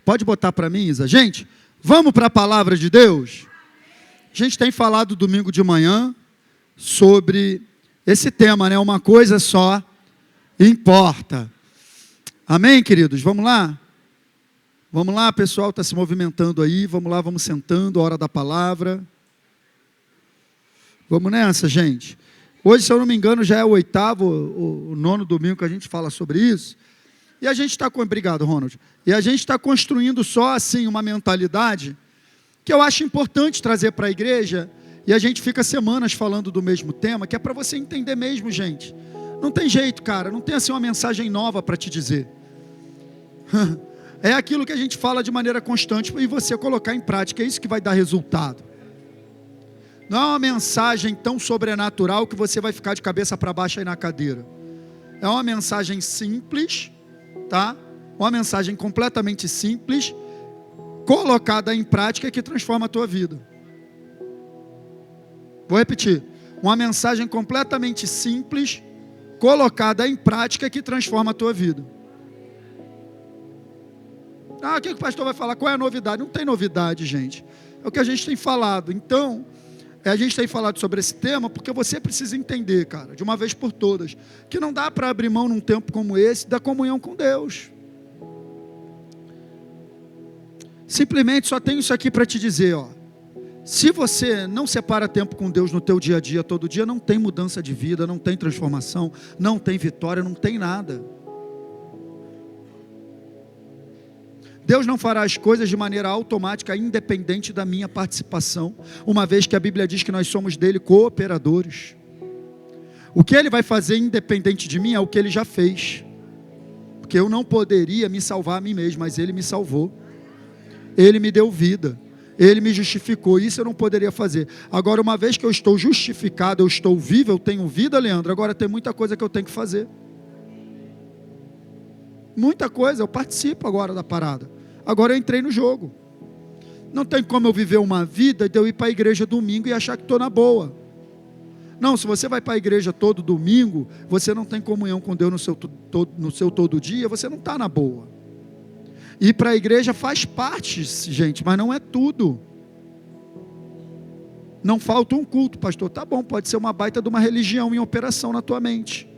Pode botar para mim, Isa. Gente, vamos para a palavra de Deus? A gente tem falado domingo de manhã sobre esse tema, né? Uma coisa só importa. Amém, queridos? Vamos lá? Vamos lá, pessoal, está se movimentando aí. Vamos lá, vamos sentando, hora da palavra. Vamos nessa, gente. Hoje, se eu não me engano, já é o 8º, o 9º domingo que a gente fala sobre isso. E a gente está obrigado, Ronald. E a gente está construindo só assim uma mentalidade que eu acho importante trazer para a igreja. E a gente fica semanas falando do mesmo tema, que é para você entender mesmo, gente. Não tem jeito, cara. Não tem assim uma mensagem nova para te dizer. É aquilo que a gente fala de maneira constante e você colocar em prática. É isso que vai dar resultado. Não é uma mensagem tão sobrenatural que você vai ficar de cabeça para baixo aí na cadeira. É uma mensagem simples, tá? Uma mensagem completamente simples, colocada em prática que transforma a tua vida. Vou repetir. Uma mensagem completamente simples, colocada em prática que transforma a tua vida. O que o pastor vai falar? Qual é a novidade? Não tem novidade, gente. É o que a gente tem falado. Então, a gente tem falado sobre esse tema porque você precisa entender, cara, de uma vez por todas, que não dá para abrir mão num tempo como esse da comunhão com Deus. Simplesmente só tenho isso aqui para te dizer, ó. Se você não separa tempo com Deus no teu dia a dia, todo dia, não tem mudança de vida, não tem transformação, não tem vitória, não tem nada. Deus não fará as coisas de maneira automática, independente da minha participação, uma vez que a Bíblia diz que nós somos dele cooperadores. O que ele vai fazer independente de mim é o que ele já fez, porque eu não poderia me salvar a mim mesmo, mas ele me salvou, ele me deu vida, ele me justificou, isso eu não poderia fazer. Agora, uma vez que eu estou justificado, eu estou vivo, eu tenho vida, Leandro, agora tem muita coisa que eu tenho que fazer. Muita coisa, eu participo agora da parada. Agora eu entrei no jogo. Não tem como eu viver uma vida de eu ir para a igreja domingo e achar que estou na boa. Não, se você vai para a igreja todo domingo, você não tem comunhão com Deus no seu todo dia, você não está na boa. Ir para a igreja faz parte, gente, mas não é tudo. Não falta um culto, pastor. Tá bom, pode ser uma baita de uma religião em operação na tua mente.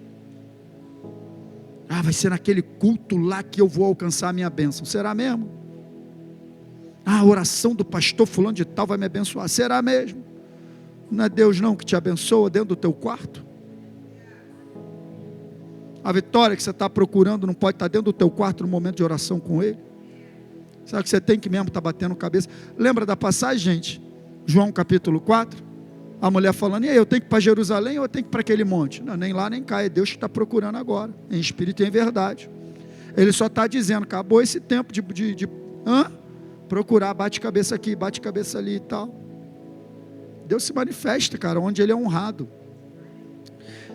Vai ser naquele culto lá que eu vou alcançar a minha bênção. Será mesmo? A oração do pastor fulano de tal vai me abençoar. Será mesmo? Não é Deus não que te abençoa dentro do teu quarto? A vitória que você está procurando não pode estar dentro do teu quarto no momento de oração com Ele? Será que você tem que mesmo estar batendo cabeça? Lembra da passagem, gente? João capítulo 4? A mulher falando, e aí, eu tenho que ir para Jerusalém ou eu tenho que ir para aquele monte? Não, nem lá nem cá, é Deus que está procurando agora, em espírito e em verdade. Ele só está dizendo, acabou esse tempo de procurar, bate cabeça aqui, bate cabeça ali e tal. Deus se manifesta, cara, onde Ele é honrado.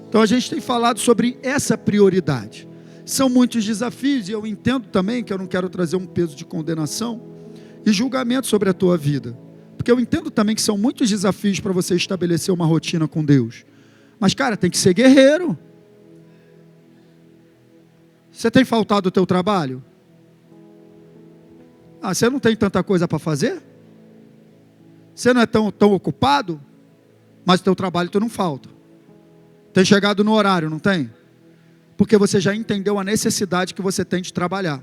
Então a gente tem falado sobre essa prioridade. São muitos desafios e eu entendo também que eu não quero trazer um peso de condenação e julgamento sobre a tua vida. Porque eu entendo também que são muitos desafios para você estabelecer uma rotina com Deus. Mas, cara, tem que ser guerreiro. Você tem faltado o teu trabalho? Você não tem tanta coisa para fazer? Você não é tão ocupado? Mas o teu trabalho tu não falta. Tem chegado no horário, não tem? Porque você já entendeu a necessidade que você tem de trabalhar.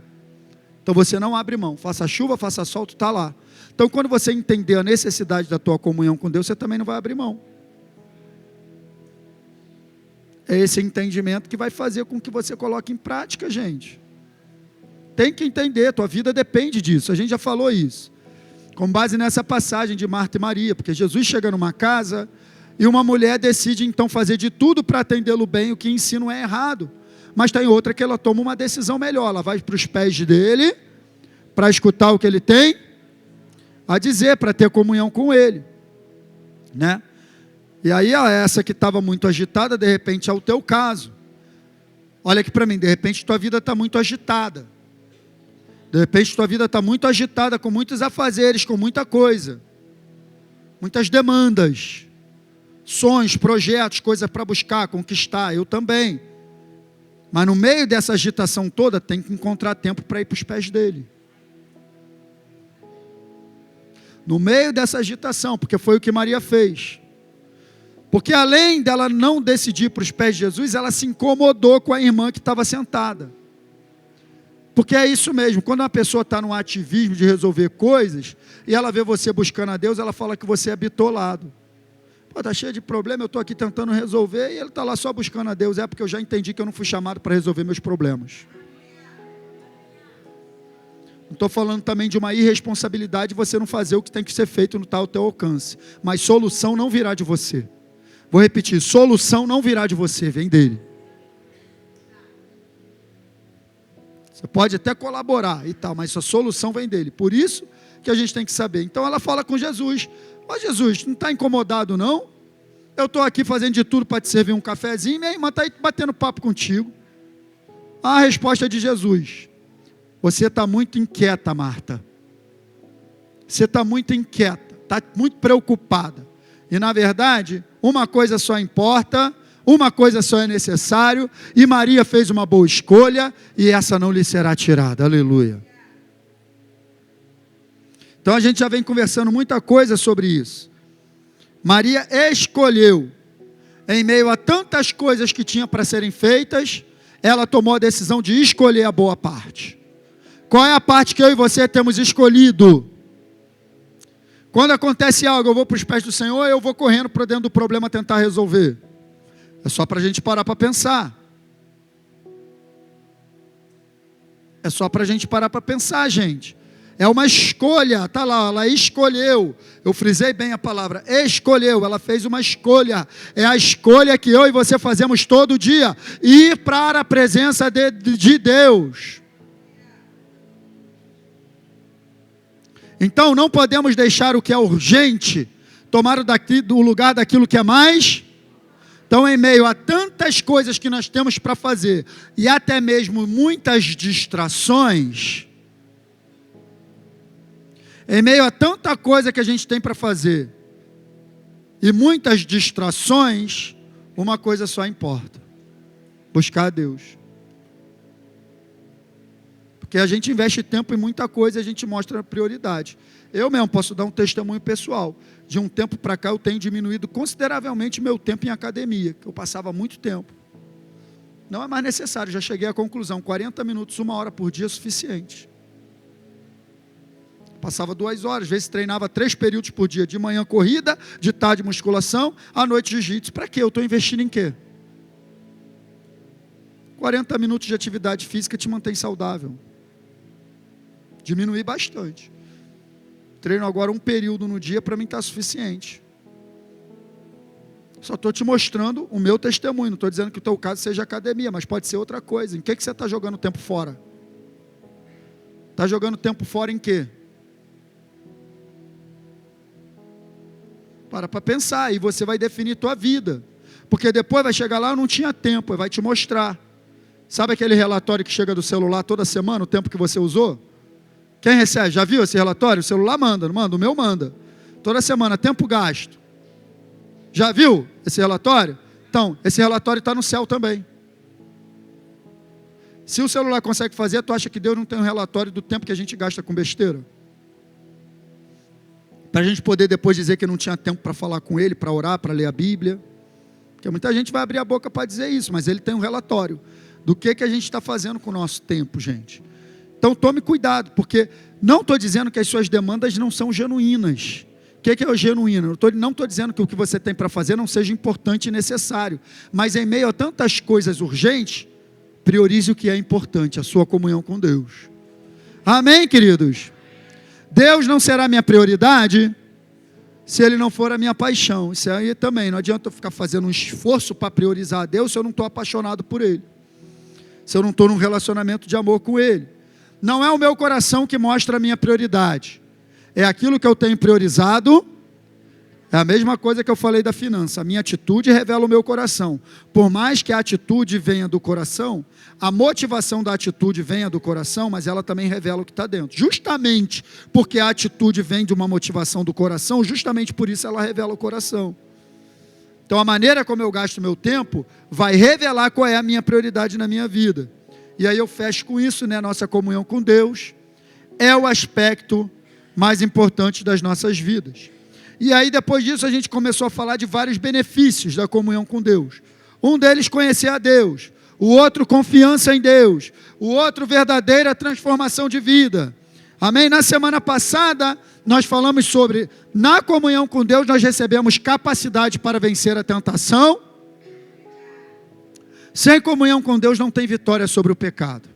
Então você não abre mão. Faça chuva, faça sol, tu está lá. Então, quando você entender a necessidade da tua comunhão com Deus, você também não vai abrir mão. É esse entendimento que vai fazer com que você coloque em prática, gente. Tem que entender, tua vida depende disso. A gente já falou isso. Com base nessa passagem de Marta e Maria, porque Jesus chega numa casa e uma mulher decide então fazer de tudo para atendê-lo bem, o que ensino é errado. Mas tem outra que ela toma uma decisão melhor. Ela vai para os pés dele, para escutar o que ele tem a dizer, para ter comunhão com ele, né? E aí essa que estava muito agitada, de repente é o teu caso. Olha aqui para mim, de repente tua vida está muito agitada. De repente tua vida está muito agitada, com muitos afazeres, com muita coisa. Muitas demandas, sonhos, projetos, coisas para buscar, conquistar, eu também. Mas no meio dessa agitação toda, tem que encontrar tempo para ir para os pés dele. no meio dessa agitação, porque foi o que Maria fez. Porque além dela não decidir para os pés de Jesus, ela se incomodou com a irmã que estava sentada. Porque é isso mesmo, quando uma pessoa está num ativismo de resolver coisas, e ela vê você buscando a Deus, ela fala que você é bitolado. Pô, está cheio de problema, eu estou aqui tentando resolver, e ele está lá só buscando a Deus. É porque eu já entendi que eu não fui chamado para resolver meus problemas. Não estou falando também de uma irresponsabilidade de você não fazer o que tem que ser feito no tal teu alcance. Mas solução não virá de você. Vou repetir, solução não virá de você, vem dele. Você pode até colaborar e tal, mas a solução vem dele. Por isso que a gente tem que saber. Então ela fala com Jesus: ó Jesus, não está incomodado não? Eu estou aqui fazendo de tudo para te servir um cafezinho, minha irmã está aí batendo papo contigo. A resposta de Jesus: você está muito inquieta, Marta. Você está muito inquieta, está muito preocupada. E na verdade, uma coisa só importa, uma coisa só é necessário, e Maria fez uma boa escolha, e essa não lhe será tirada. Aleluia. Então a gente já vem conversando muita coisa sobre isso. Maria escolheu, em meio a tantas coisas que tinha para serem feitas, ela tomou a decisão de escolher a boa parte. Qual é a parte que eu e você temos escolhido? Quando acontece algo, eu vou para os pés do Senhor, eu vou correndo para dentro do problema tentar resolver. É só para a gente parar para pensar. É só para a gente parar para pensar, gente. É uma escolha, está lá, ela escolheu. Eu frisei bem a palavra, escolheu, ela fez uma escolha. É a escolha que eu e você fazemos todo dia, ir para a presença de Deus. Então não podemos deixar o que é urgente tomar o lugar daquilo que é mais. Então, em meio a tantas coisas que nós temos para fazer, e até mesmo muitas distrações, em meio a tanta coisa que a gente tem para fazer, e muitas distrações, uma coisa só importa: buscar a Deus. Porque a gente investe tempo em muita coisa e a gente mostra prioridade. Eu mesmo posso dar um testemunho pessoal. De um tempo para cá eu tenho diminuído consideravelmente meu tempo em academia, que eu passava muito tempo. Não é mais necessário, já cheguei à conclusão, 40 minutos, 1 hora por dia é suficiente. Passava 2 horas, às vezes treinava 3 períodos por dia, de manhã corrida, de tarde musculação, à noite jiu-jitsu. Para quê? Eu estou investindo em quê? 40 minutos de atividade física te mantém saudável. Diminui bastante. Treino agora 1 período no dia, para mim está suficiente. Só estou te mostrando o meu testemunho, não estou dizendo que o teu caso seja academia, mas pode ser outra coisa. Em que você está jogando tempo fora? Está jogando tempo fora em quê? Para pensar, e você vai definir tua vida. Porque depois vai chegar lá, eu não tinha tempo, vai te mostrar. Sabe aquele relatório que chega do celular toda semana, o tempo que você usou? Quem recebe? Já viu esse relatório? O celular manda, não manda? O meu manda. Toda semana, tempo gasto. Já viu esse relatório? Então, esse relatório está no céu também. Se o celular consegue fazer, tu acha que Deus não tem um relatório do tempo que a gente gasta com besteira? Para a gente poder depois dizer que não tinha tempo para falar com Ele, para orar, para ler a Bíblia. Porque muita gente vai abrir a boca para dizer isso, mas Ele tem um relatório do que a gente está fazendo com o nosso tempo, gente. Então tome cuidado, porque não estou dizendo que as suas demandas não são genuínas. O que é o genuíno? Não estou dizendo que o que você tem para fazer não seja importante e necessário, mas em meio a tantas coisas urgentes, priorize o que é importante, a sua comunhão com Deus. Amém, queridos? Deus não será minha prioridade se Ele não for a minha paixão. Isso aí também, não adianta eu ficar fazendo um esforço para priorizar a Deus se eu não estou apaixonado por Ele, se eu não estou num relacionamento de amor com Ele. Não é o meu coração que mostra a minha prioridade, é aquilo que eu tenho priorizado. É a mesma coisa que eu falei da finança, a minha atitude revela o meu coração. Por mais que a atitude venha do coração, a motivação da atitude venha do coração, mas ela também revela o que está dentro. Justamente porque a atitude vem de uma motivação do coração, justamente por isso ela revela o coração. Então a maneira como eu gasto meu tempo vai revelar qual é a minha prioridade na minha vida. E aí eu fecho com isso, né? Nossa comunhão com Deus é o aspecto mais importantes das nossas vidas. E aí depois disso a gente começou a falar de vários benefícios da comunhão com Deus. Um deles, conhecer a Deus. O outro, confiança em Deus. O outro, verdadeira transformação de vida. Amém? Na semana passada, nós falamos sobre, na comunhão com Deus, nós recebemos capacidade para vencer a tentação. Sem comunhão com Deus não tem vitória sobre o pecado.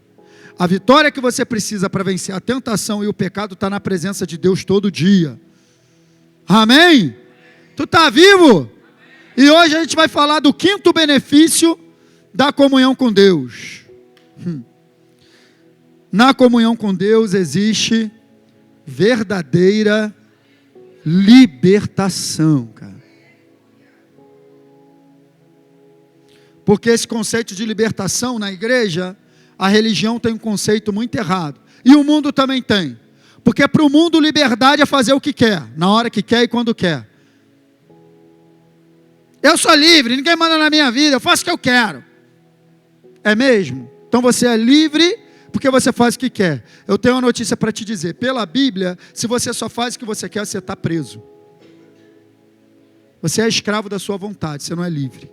A vitória que você precisa para vencer a tentação e o pecado está na presença de Deus todo dia. Amém? Tu está vivo? E hoje a gente vai falar do quinto benefício da comunhão com Deus. Na comunhão com Deus existe verdadeira libertação, cara. Porque esse conceito de libertação na igreja, a religião tem um conceito muito errado. E o mundo também tem. Porque para o mundo liberdade é fazer o que quer, na hora que quer e quando quer. Eu sou livre, ninguém manda na minha vida, eu faço o que eu quero. É mesmo? Então você é livre porque você faz o que quer. Eu tenho uma notícia para te dizer. Pela Bíblia, se você só faz o que você quer, você está preso. Você é escravo da sua vontade, você não é livre.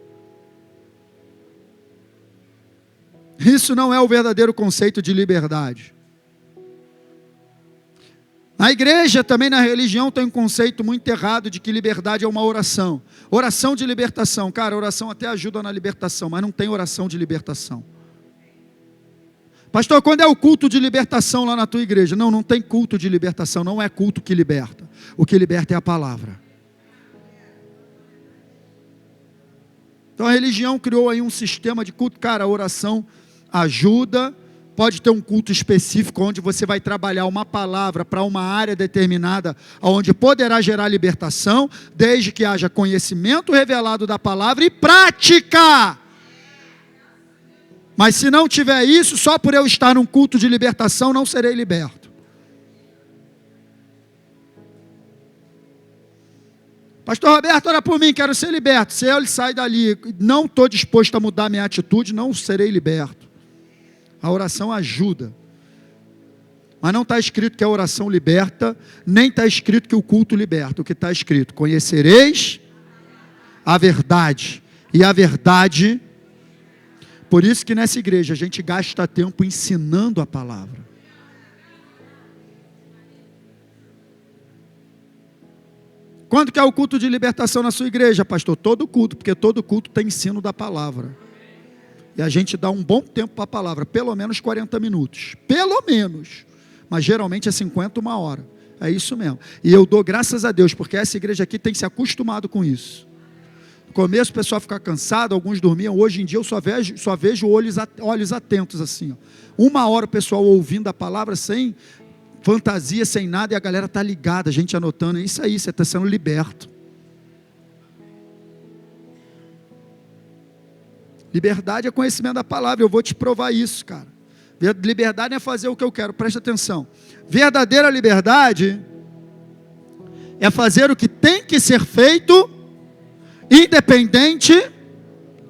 Isso não é o verdadeiro conceito de liberdade. Na igreja, também na religião, tem um conceito muito errado de que liberdade é uma oração. Oração de libertação. Cara, oração até ajuda na libertação, mas não tem oração de libertação. Pastor, quando é o culto de libertação lá na tua igreja? Não, não tem culto de libertação, não é culto que liberta. O que liberta é a palavra. Então a religião criou aí um sistema de culto. Cara, a oração ajuda. Pode ter um culto específico onde você vai trabalhar uma palavra para uma área determinada, onde poderá gerar libertação, desde que haja conhecimento revelado da palavra e prática. Mas se não tiver isso, só por eu estar num culto de libertação, não serei liberto. Pastor Roberto, ora por mim, quero ser liberto. Se eu sair dali, não estou disposto a mudar minha atitude, não serei liberto. A oração ajuda. Mas não está escrito que a oração liberta, nem está escrito que o culto liberta. O que está escrito? Conhecereis a verdade. E a verdade... Por isso que nessa igreja a gente gasta tempo ensinando a palavra. Quando que é o culto de libertação na sua igreja, pastor? Todo culto, porque todo culto tem ensino da palavra. E a gente dá um bom tempo para a palavra, pelo menos 40 minutos. Pelo menos. Mas geralmente é 50, uma hora. É isso mesmo. E eu dou graças a Deus, porque essa igreja aqui tem se acostumado com isso. No começo o pessoal fica cansado, alguns dormiam. Hoje em dia eu só vejo olhos atentos assim. Ó. Uma hora o pessoal ouvindo a palavra sem fantasia, sem nada, e a galera está ligada, a gente anotando. É isso aí, você está sendo liberto. Liberdade é conhecimento da palavra, eu vou te provar isso, cara. Liberdade é fazer o que eu quero, presta atenção. Verdadeira liberdade é fazer o que tem que ser feito, independente,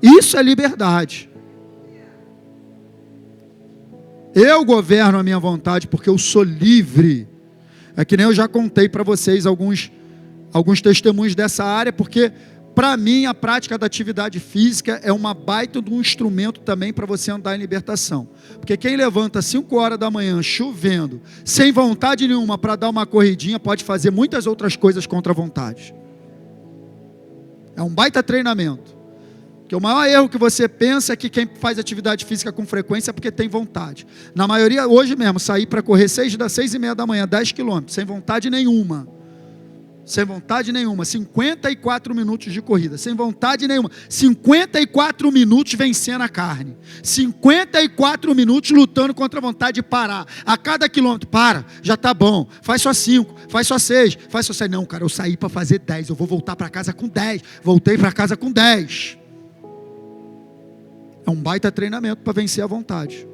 isso é liberdade. Eu governo a minha vontade porque eu sou livre. É que nem eu já contei para vocês alguns testemunhos dessa área, porque para mim a prática da atividade física é uma baita de um instrumento também para você andar em libertação. Porque quem levanta 5 horas da manhã chovendo, sem vontade nenhuma para dar uma corridinha, pode fazer muitas outras coisas contra a vontade. É um baita treinamento. Porque o maior erro que você pensa é que quem faz atividade física com frequência é porque tem vontade. Na maioria, hoje mesmo, sair para correr 6h30 da manhã, 10 quilômetros, sem vontade nenhuma. Sem vontade nenhuma. 54 minutos de corrida, sem vontade nenhuma. 54 minutos vencendo a carne. 54 minutos lutando contra a vontade de parar. A cada quilômetro, para, já está bom. Faz só 5, faz só 6, faz só 7. Não, cara, eu saí para fazer 10, eu vou voltar para casa com 10. Voltei para casa com 10. É um baita treinamento para vencer a vontade.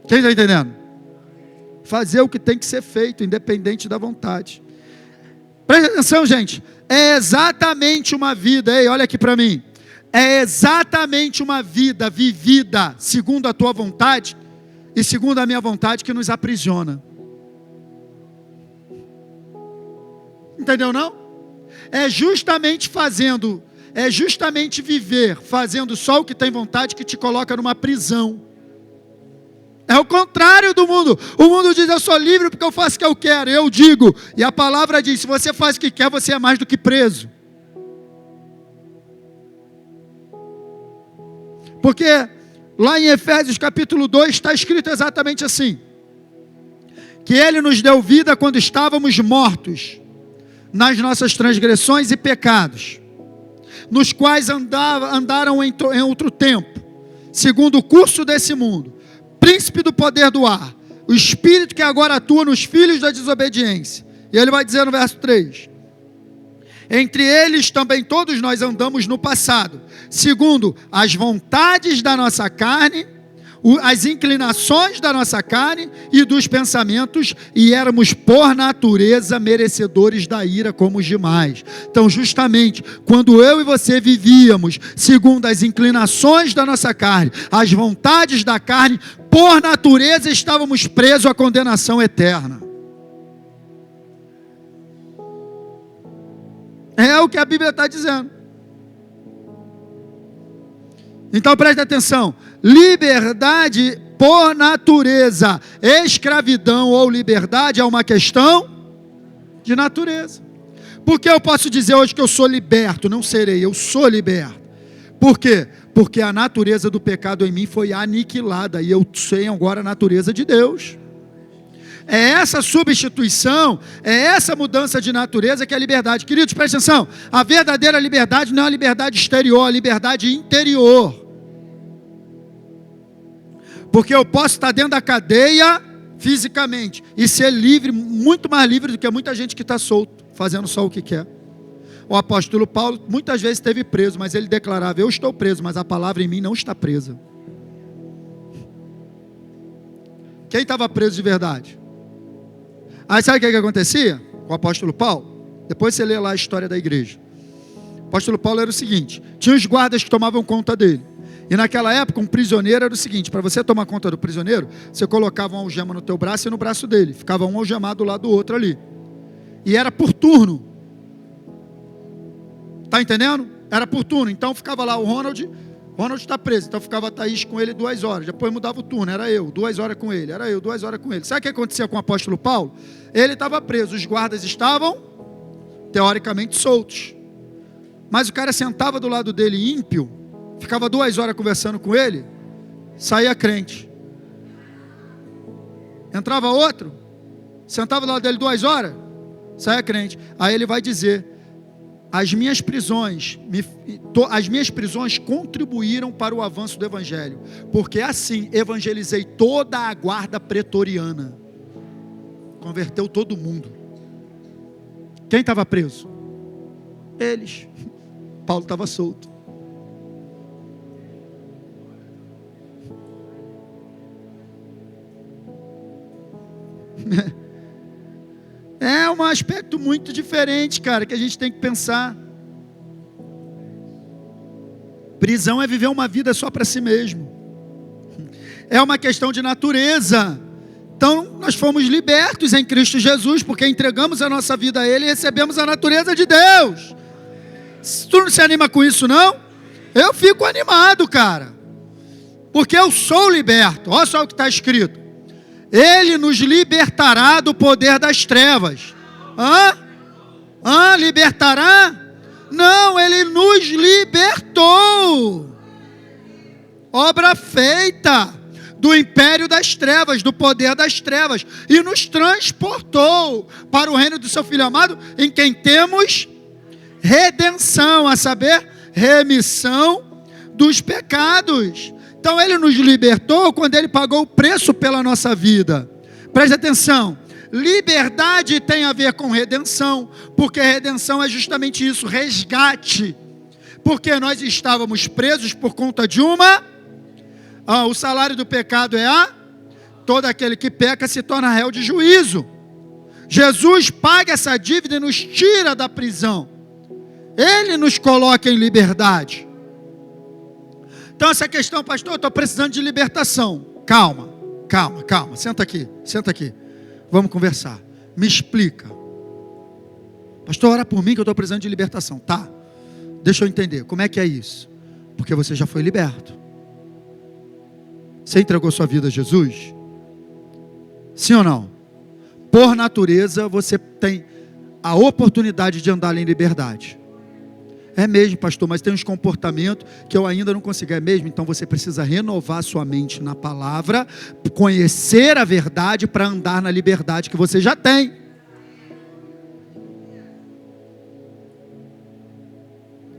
Quem está entendendo? Fazer o que tem que ser feito, independente da vontade. Presta atenção, gente. É exatamente uma vida, ei, olha aqui para mim. É exatamente uma vida vivida segundo a tua vontade, e segundo a minha vontade que nos aprisiona. Entendeu não? É justamente viver fazendo só o que tem vontade que te coloca numa prisão. É o contrário do mundo. O mundo diz: eu sou livre porque eu faço o que eu quero. Eu digo, e a palavra diz: se você faz o que quer, você é mais do que preso. Porque lá em Efésios capítulo 2 está escrito exatamente assim: que Ele nos deu vida quando estávamos mortos nas nossas transgressões e pecados, nos quais andaram em outro tempo, segundo o curso desse mundo, príncipe do poder do ar, o espírito que agora atua nos filhos da desobediência. E ele vai dizer no verso 3: entre eles também todos nós andamos no passado, segundo as vontades da nossa carne, as inclinações da nossa carne e dos pensamentos, e éramos por natureza merecedores da ira como os demais. Então, justamente, quando eu e você vivíamos segundo as inclinações da nossa carne, as vontades da carne, por natureza estávamos presos à condenação eterna. É o que a Bíblia está dizendo. Então preste atenção: liberdade por natureza, escravidão ou liberdade é uma questão de natureza. Por que eu posso dizer hoje que eu sou liberto? Não serei, eu sou liberto. Por quê? Porque a natureza do pecado em mim foi aniquilada e eu sei agora a natureza de Deus. É essa substituição, é essa mudança de natureza que é a liberdade. Queridos, presta atenção: a verdadeira liberdade não é a liberdade exterior, é a liberdade interior. Porque eu posso estar dentro da cadeia fisicamente e ser livre, muito mais livre do que muita gente que está solto, fazendo só o que quer. O apóstolo Paulo muitas vezes esteve preso, mas ele declarava: eu estou preso, mas a palavra em mim não está presa. Quem estava preso de verdade? Aí sabe o que acontecia com o apóstolo Paulo? Depois você lê lá a história da igreja. O apóstolo Paulo era o seguinte: tinha os guardas que tomavam conta dele. E naquela época um prisioneiro era o seguinte: para você tomar conta do prisioneiro, você colocava uma algema no teu braço e no braço dele. Ficava um algemado do lado do outro ali. E era por turno. Está entendendo? Era por turno. Então ficava lá o Ronald está preso, então ficava a Thaís com ele 2 horas, depois mudava o turno, era eu, 2 horas com ele, era eu, 2 horas com ele. Sabe o que acontecia com o apóstolo Paulo? Ele estava preso, os guardas estavam, teoricamente, soltos. Mas o cara sentava do lado dele ímpio, ficava 2 horas conversando com ele, saía crente. Entrava outro, sentava do lado dele 2 horas, saía crente. Aí ele vai dizer: as minhas prisões contribuíram para o avanço do evangelho, porque assim evangelizei toda a guarda pretoriana. Converteu todo mundo. Quem estava preso? Eles. Paulo estava solto. É um aspecto muito diferente, cara, que a gente tem que pensar. Prisão é viver uma vida só para si mesmo. É uma questão de natureza. Então, nós fomos libertos em Cristo Jesus, porque entregamos a nossa vida a Ele e recebemos a natureza de Deus. Tu não se anima com isso, não? Eu fico animado, cara. Porque eu sou liberto. Olha só o que está escrito: Ele nos libertará do poder das trevas. Libertará? Não, Ele nos libertou. Obra feita do império das trevas, do poder das trevas, e nos transportou para o reino do seu Filho amado, em quem temos redenção, a saber, remissão dos pecados. Então Ele nos libertou quando Ele pagou o preço pela nossa vida. Preste atenção: liberdade tem a ver com redenção, porque redenção é justamente isso, resgate. Porque nós estávamos presos por conta de o salário do pecado é todo aquele que peca se torna réu de juízo. Jesus paga essa dívida e nos tira da prisão. Ele nos coloca em liberdade. Então essa questão: pastor, eu estou precisando de libertação. Calma, Calma, senta aqui. Vamos conversar. Me explica. Pastor, ora por mim que eu estou precisando de libertação. Tá, deixa eu entender, como é que é isso? Porque você já foi liberto. Você entregou sua vida a Jesus? Sim ou não? Por natureza, você tem a oportunidade de andar em liberdade. É mesmo, pastor, mas tem uns comportamentos que eu ainda não consigo. É mesmo? Então você precisa renovar sua mente na palavra, conhecer a verdade para andar na liberdade que você já tem.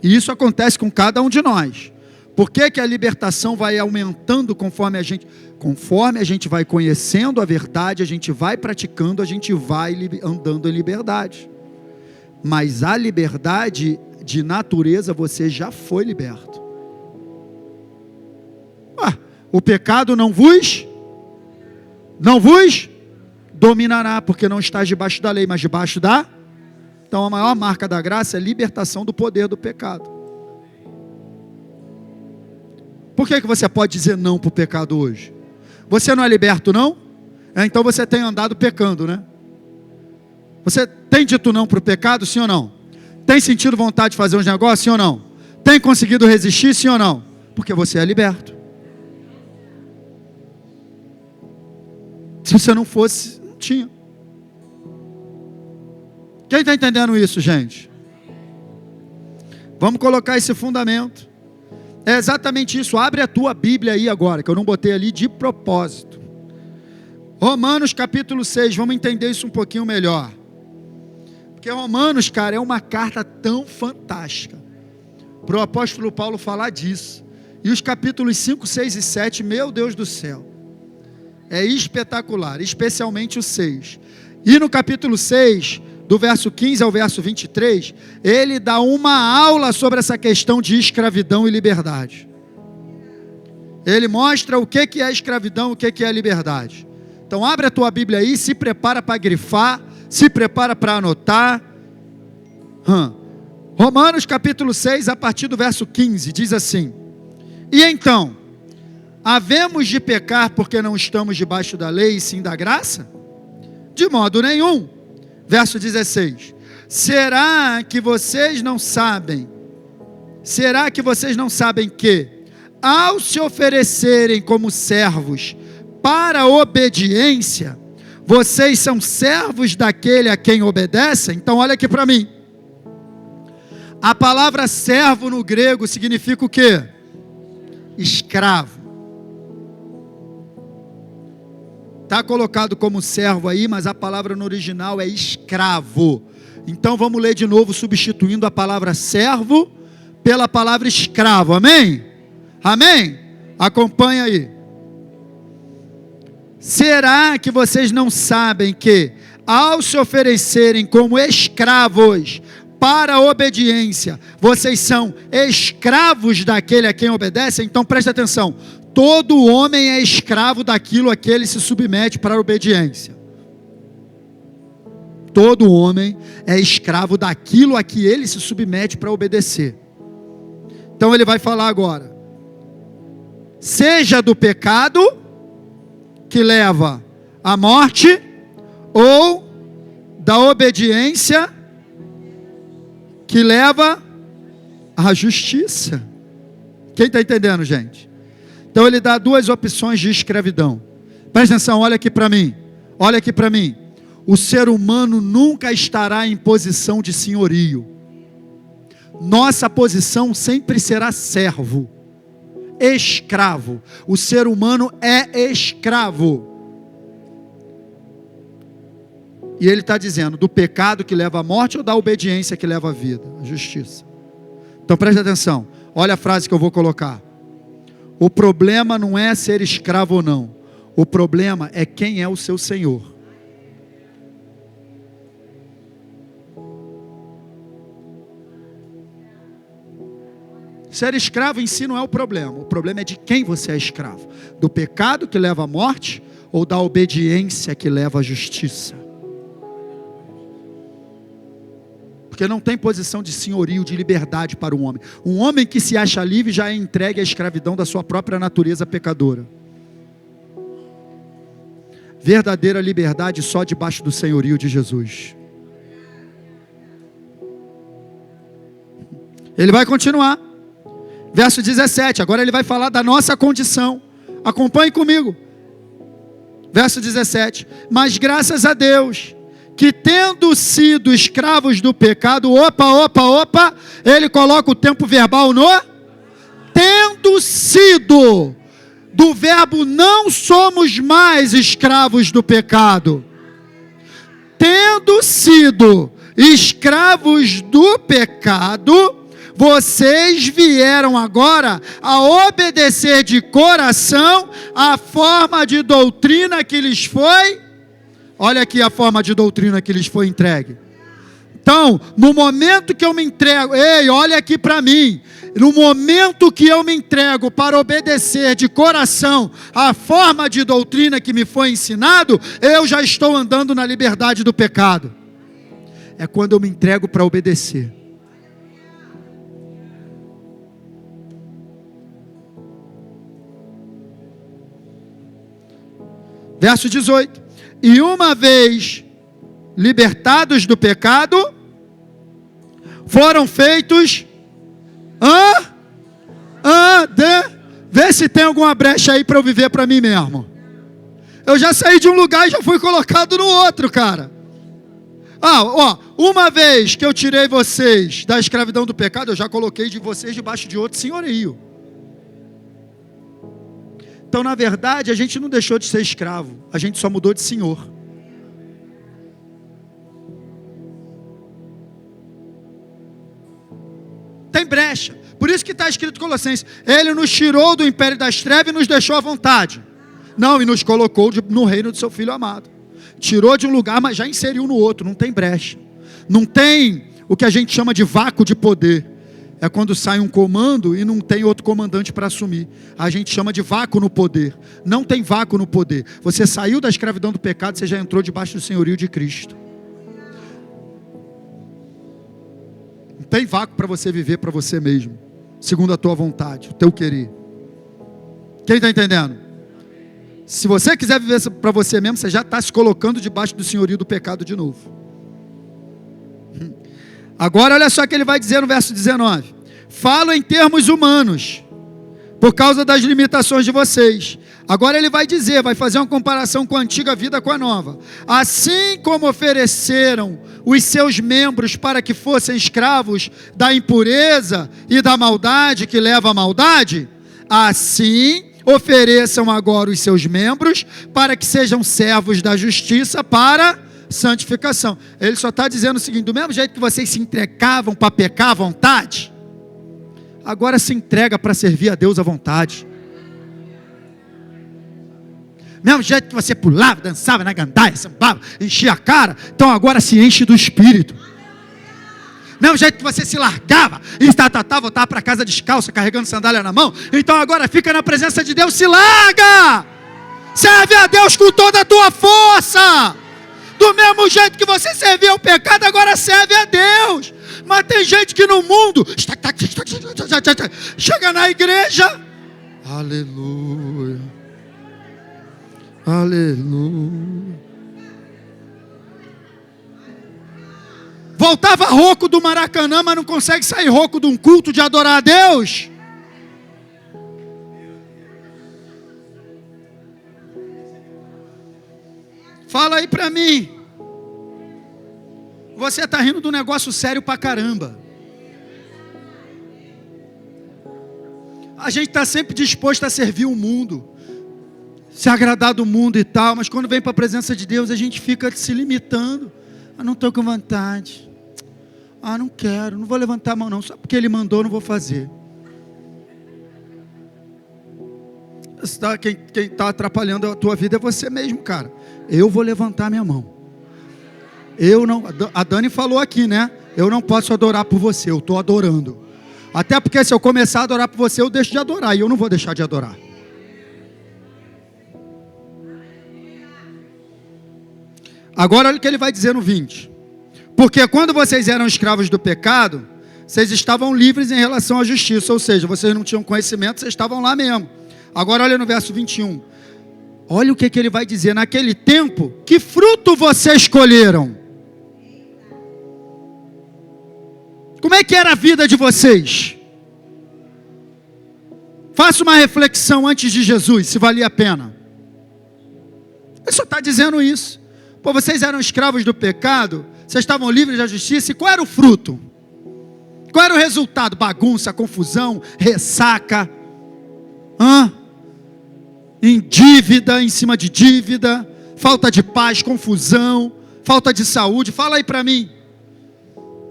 E isso acontece com cada um de nós. Por que a libertação vai aumentando conforme a gente vai conhecendo a verdade, a gente vai praticando, a gente vai andando em liberdade. Mas a liberdade de natureza você já foi liberto. O pecado não vos dominará, porque não estás debaixo da lei, mas debaixo da... Então a maior marca da graça é a libertação do poder do pecado. Por que você pode dizer não para o pecado hoje? Você não é liberto, não? Então você tem andado pecando, né? Você tem dito não para o pecado, sim ou não? Tem sentido vontade de fazer uns negócios, sim ou não? Tem conseguido resistir, sim ou não? Porque você é liberto. Se você não fosse, não tinha. Quem está entendendo isso, gente? Vamos colocar esse fundamento. É exatamente isso. Abre a tua Bíblia aí agora, que eu não botei ali de propósito. Romanos capítulo 6, vamos entender isso um pouquinho melhor. Porque Romanos, cara, é uma carta tão fantástica para o apóstolo Paulo falar disso. E os capítulos 5, 6 e 7, meu Deus do céu, é espetacular, especialmente o 6. E no capítulo 6, do verso 15 ao verso 23, ele dá uma aula sobre essa questão de escravidão e liberdade. Ele mostra o que é escravidão, o que é liberdade. Então abre a tua Bíblia aí, se prepara para grifar, se prepara para anotar. Romanos capítulo 6, a partir do verso 15, diz assim: E então, havemos de pecar porque não estamos debaixo da lei e sim da graça? De modo nenhum. Verso 16: Será que vocês não sabem que, ao se oferecerem como servos para a obediência, vocês são servos daquele a quem obedecem? Então olha aqui para mim. A palavra servo no grego significa o quê? Escravo. Está colocado como servo aí, mas a palavra no original é escravo. Então vamos ler de novo, substituindo a palavra servo pela palavra escravo. Amém? Amém? Acompanha aí. Será que vocês não sabem que, ao se oferecerem como escravos para a obediência, vocês são escravos daquele a quem obedecem? Então presta atenção. Todo homem é escravo daquilo a que ele se submete para a obediência. Todo homem é escravo daquilo a que ele se submete para obedecer. Então ele vai falar agora. Seja do pecado que leva à morte, ou da obediência que leva à justiça. Quem está entendendo, gente? Então ele dá duas opções de escravidão. Presta atenção, olha aqui para mim. Olha aqui para mim. O ser humano nunca estará em posição de senhorio. Nossa posição sempre será servo, escravo. O ser humano é escravo. E ele está dizendo, do pecado que leva à morte ou da obediência que leva à vida, à justiça. Então presta atenção, olha a frase que eu vou colocar. O problema não é ser escravo ou não. O problema é quem é o seu Senhor. Ser escravo em si não é o problema é de quem você é escravo. Do pecado que leva à morte ou da obediência que leva à justiça. Porque não tem posição de senhorio, de liberdade para um homem. Um homem que se acha livre já é entregue à escravidão da sua própria natureza pecadora. verdadeira liberdade só debaixo do senhorio de Jesus. Ele vai continuar. Verso 17, agora ele vai falar da nossa condição. Acompanhe comigo. Verso 17. Mas graças a Deus, que tendo sido escravos do pecado, ele coloca o tempo verbal no tendo sido, do verbo não somos mais escravos do pecado. Tendo sido escravos do pecado, vocês vieram agora a obedecer de coração a forma de doutrina que lhes foi. Olha aqui a forma de doutrina que lhes foi entregue. Então, no momento que eu me entrego, ei, olha aqui para mim. No momento que eu me entrego para obedecer de coração a forma de doutrina que me foi ensinado, eu já estou andando na liberdade do pecado. É quando eu me entrego para obedecer. Verso 18. E uma vez libertados do pecado, foram feitos... Vê se tem alguma brecha aí para eu viver para mim mesmo. Eu já saí de um lugar e já fui colocado no outro, cara. Uma vez que eu tirei vocês da escravidão do pecado, eu já coloquei de vocês debaixo de outro senhorio. Então, na verdade, a gente não deixou de ser escravo, a gente só mudou de senhor. Tem brecha. Por isso que está escrito em Colossenses, ele nos tirou do império das trevas e nos deixou à vontade. Não, e nos colocou no reino do seu Filho amado. Tirou de um lugar, mas já inseriu no outro, não tem brecha. Não tem o que a gente chama de vácuo de poder. É quando sai um comando e não tem outro comandante para assumir. A gente chama de vácuo no poder. Não tem vácuo no poder. Você saiu da escravidão do pecado, você já entrou debaixo do senhorio de Cristo. Não tem vácuo para você viver para você mesmo, segundo a tua vontade, o teu querer. Quem está entendendo? Se você quiser viver para você mesmo, você já está se colocando debaixo do senhorio do pecado de novo. Agora olha só o que ele vai dizer no verso 19. Falo em termos humanos, por causa das limitações de vocês. Agora ele vai dizer, vai fazer uma comparação com a antiga vida com a nova. Assim como ofereceram os seus membros para que fossem escravos da impureza e da maldade que leva à maldade, assim ofereçam agora os seus membros para que sejam servos da justiça para santificação. Ele só está dizendo o seguinte: do mesmo jeito que vocês se entregavam para pecar à vontade, agora se entrega para servir a Deus à vontade. Mesmo jeito que você pulava, dançava na gandaia, sambava, enchia a cara, então agora se enche do Espírito. Mesmo jeito que você se largava e voltava para casa descalça, carregando sandália na mão, então agora fica na presença de Deus, se larga, serve a Deus com toda a tua força. Do mesmo jeito que você servia ao pecado, agora serve a Deus. Mas tem gente que no mundo chega na igreja, aleluia, aleluia, voltava rouco do Maracanã, mas não consegue sair rouco de um culto de adorar a Deus. Fala aí pra mim. Você está rindo de um negócio sério pra caramba. A gente está sempre disposto a servir o mundo, se agradar do mundo e tal, mas quando vem para a presença de Deus, a gente fica se limitando. Não estou com vontade. Não quero, não vou levantar a mão não, só porque Ele mandou, não vou fazer. Quem está atrapalhando a tua vida é você mesmo, cara. Eu vou levantar minha mão. A Dani falou aqui, né? Eu não posso adorar por você, eu estou adorando. Até porque se eu começar a adorar por você, eu deixo de adorar, e eu não vou deixar de adorar. Agora olha o que ele vai dizer no 20. Porque quando vocês eram escravos do pecado, vocês estavam livres em relação à justiça, ou seja, vocês não tinham conhecimento, vocês estavam lá mesmo. Agora olha no verso 21. Olha o que ele vai dizer: naquele tempo, que fruto vocês escolheram? Como é que era a vida de vocês? Faça uma reflexão antes de Jesus, se valia a pena. Ele só está dizendo isso. Pô, vocês eram escravos do pecado, vocês estavam livres da justiça, e qual era o fruto? Qual era o resultado? Bagunça, confusão, ressaca, em dívida, em cima de dívida, falta de paz, confusão, falta de saúde. Fala aí para mim.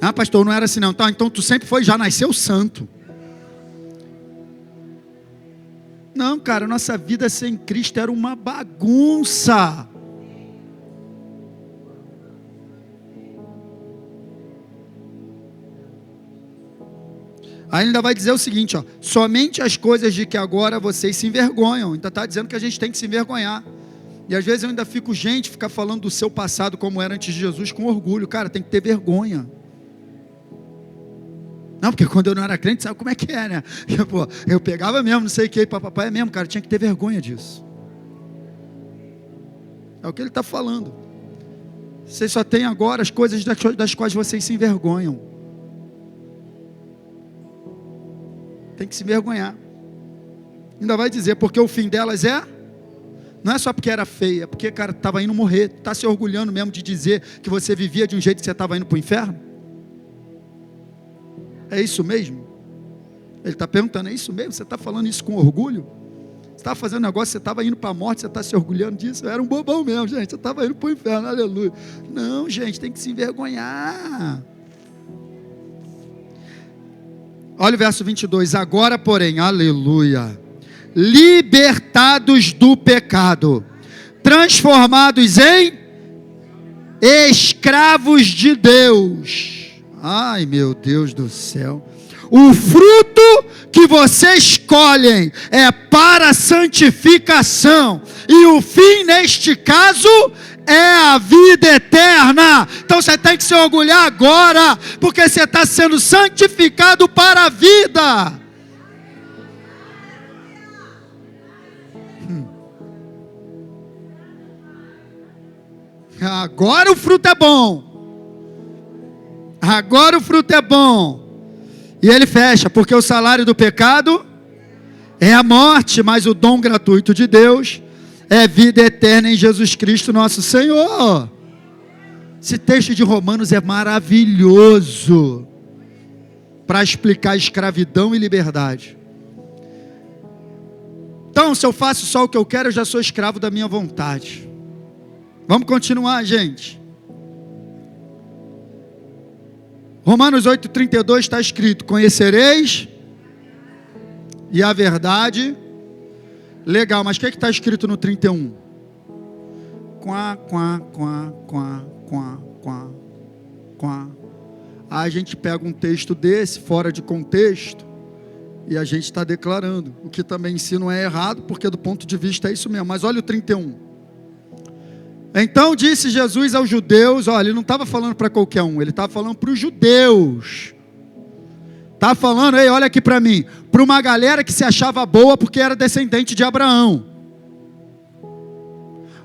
Ah, pastor, não era assim não. Tá, então tu sempre foi, já nasceu santo. Não, cara, nossa vida sem Cristo era uma bagunça. Aí ele ainda vai dizer o seguinte, ó: somente as coisas de que agora vocês se envergonham. Ainda está dizendo que a gente tem que se envergonhar. E às vezes eu ainda ficar falando do seu passado como era antes de Jesus com orgulho. Cara, tem que ter vergonha. Não, porque quando eu não era crente, sabe como é que é, né? Eu pegava mesmo, não sei o que, papai é mesmo, cara, tinha que ter vergonha disso. É o que ele está falando. Vocês só têm agora as coisas das quais vocês se envergonham. Tem que se envergonhar. Ainda vai dizer, porque o fim delas não é só porque era feia, é porque, cara, estava indo morrer. Está se orgulhando mesmo de dizer que você vivia de um jeito que você estava indo para o inferno? É isso mesmo? Ele está perguntando, é isso mesmo? Você está falando isso com orgulho? Você estava fazendo um negócio, você estava indo para a morte, você está se orgulhando disso? Eu era um bobão mesmo, gente, você estava indo para o inferno, aleluia. Não, gente, tem que se envergonhar. Olha o verso 22, agora porém, aleluia, libertados do pecado, transformados em escravos de Deus. Ai, meu Deus do céu. O fruto que vocês escolhem é para a santificação, e o fim neste caso é a vida eterna. Então você tem que se orgulhar agora, porque você está sendo santificado para a vida. Agora o fruto é bom. Agora o fruto é bom. E ele fecha, porque o salário do pecado é a morte, mas o dom gratuito de Deus é vida eterna em Jesus Cristo nosso Senhor. Esse texto de Romanos é maravilhoso para explicar escravidão e liberdade. Então, se eu faço só o que eu quero, eu já sou escravo da minha vontade. Vamos continuar, gente. Romanos 8,32 está escrito: conhecereis e a verdade. Legal, mas o que está escrito no 31? Aí a gente pega um texto desse, fora de contexto, e a gente está declarando. O que também em si não é errado, porque do ponto de vista é isso mesmo. Mas olha o 31. Então disse Jesus aos judeus, olha, ele não estava falando para qualquer um, ele estava falando para os judeus. Está falando, ei, olha aqui para mim, para uma galera que se achava boa porque era descendente de Abraão.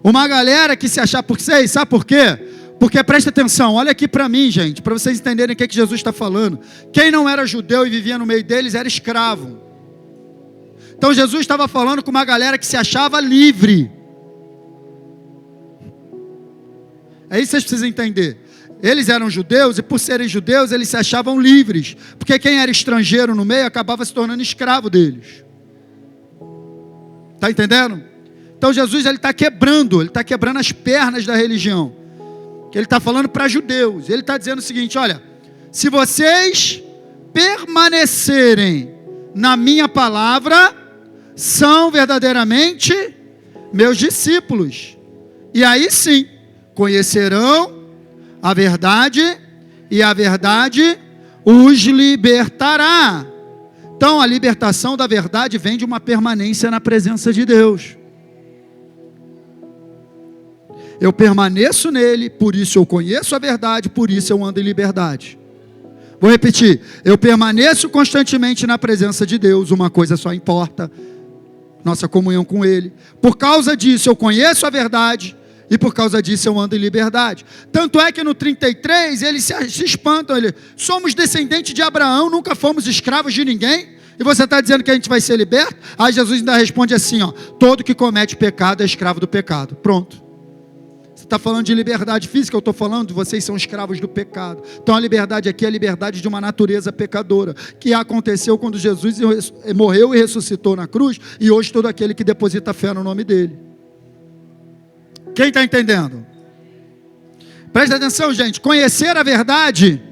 Uma galera que se achava, sabe por quê? Porque presta atenção, olha aqui para mim, gente, para vocês entenderem o que Jesus está falando. Quem não era judeu e vivia no meio deles era escravo. Então Jesus estava falando com uma galera que se achava livre. É isso que vocês precisam entender. Eles eram judeus e por serem judeus eles se achavam livres, porque quem era estrangeiro no meio acabava se tornando escravo deles. Está entendendo? Então Jesus ele está quebrando as pernas da religião. Que ele está falando para judeus. Ele está dizendo o seguinte: olha, se vocês permanecerem na minha palavra, são verdadeiramente meus discípulos. E aí sim, conhecerão a verdade, e a verdade os libertará. Então a libertação da verdade vem de uma permanência na presença de Deus. Eu permaneço nele, por isso eu conheço a verdade, por isso eu ando em liberdade. Vou repetir, eu permaneço constantemente na presença de Deus, uma coisa só importa: nossa comunhão com Ele. Por causa disso eu conheço a verdade e por causa disso eu ando em liberdade. Tanto é que no 33 eles se espantam, somos descendentes de Abraão, nunca fomos escravos de ninguém, e você está dizendo que a gente vai ser liberto? Aí Jesus ainda responde assim, todo que comete pecado é escravo do pecado. Pronto. Você está falando de liberdade física, eu estou falando, vocês são escravos do pecado. Então a liberdade aqui é a liberdade de uma natureza pecadora, que aconteceu quando Jesus morreu e ressuscitou na cruz, e hoje todo aquele que deposita fé no nome dele. Quem está entendendo? Presta atenção, gente, conhecer a verdade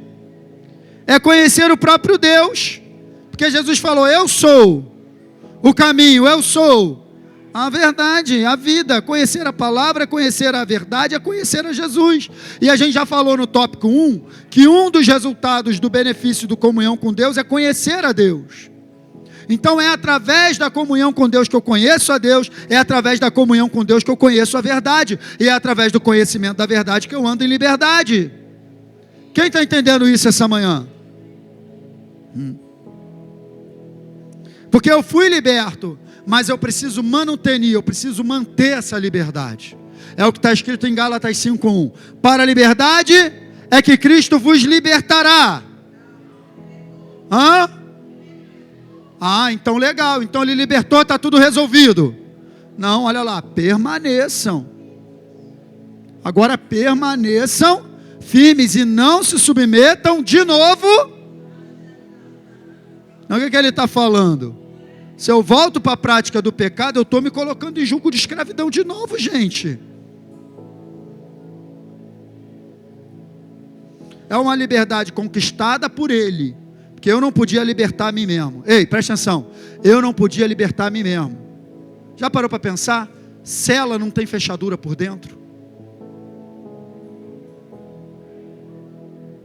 é conhecer o próprio Deus, porque Jesus falou, eu sou o caminho, eu sou a verdade, a vida. Conhecer a palavra é conhecer a verdade, é conhecer a Jesus. E a gente já falou no tópico 1, que um dos resultados do benefício da comunhão com Deus é conhecer a Deus. Então é através da comunhão com Deus que eu conheço a Deus, é através da comunhão com Deus que eu conheço a verdade, e é através do conhecimento da verdade que eu ando em liberdade. Quem está entendendo isso essa manhã? Porque eu fui liberto, mas eu preciso manutenir, eu preciso manter essa liberdade. É o que está escrito em Gálatas 5:1. Para a liberdade é que Cristo vos libertará. Então legal, então ele libertou, está tudo resolvido. Não, olha lá, permaneçam. Agora permaneçam firmes e não se submetam de novo. O que ele está falando? Se eu volto para a prática do pecado, eu estou me colocando em jugo de escravidão de novo, gente. É uma liberdade conquistada por Ele, porque eu não podia libertar a mim mesmo. Ei, presta atenção, eu não podia libertar a mim mesmo. Já parou para pensar? Cela não tem fechadura por dentro?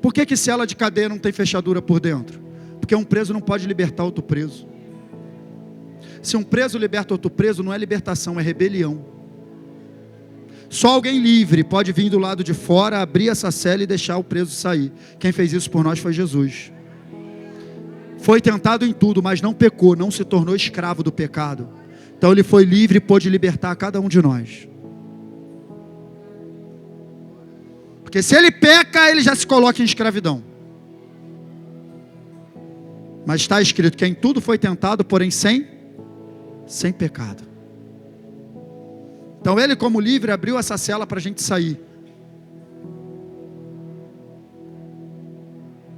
Por que cela de cadeia não tem fechadura por dentro? Porque um preso não pode libertar outro preso. Se um preso liberta outro preso, não é libertação, é rebelião. Só alguém livre pode vir do lado de fora, abrir essa cela e deixar o preso sair. Quem fez isso por nós foi Jesus. Foi tentado em tudo, mas não pecou, não se tornou escravo do pecado. Então ele foi livre e pôde libertar cada um de nós. Porque se ele peca, ele já se coloca em escravidão. Mas está escrito que em tudo foi tentado, porém sem pecado. Então ele, como livre, abriu essa cela para a gente sair.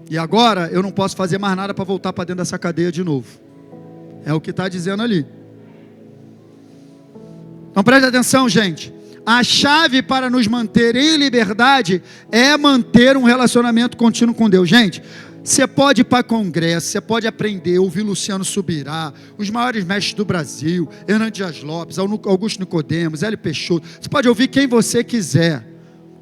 E agora eu não posso fazer mais nada para voltar para dentro dessa cadeia de novo. É o que está dizendo ali. Então preste atenção, gente. A chave para nos manter em liberdade é manter um relacionamento contínuo com Deus. Gente, você pode ir para congresso, você pode aprender, ouvir Luciano Subirá, os maiores mestres do Brasil, Hernando Dias Lopes, Augusto Nicodemos, Hélio Peixoto. Você pode ouvir quem você quiser.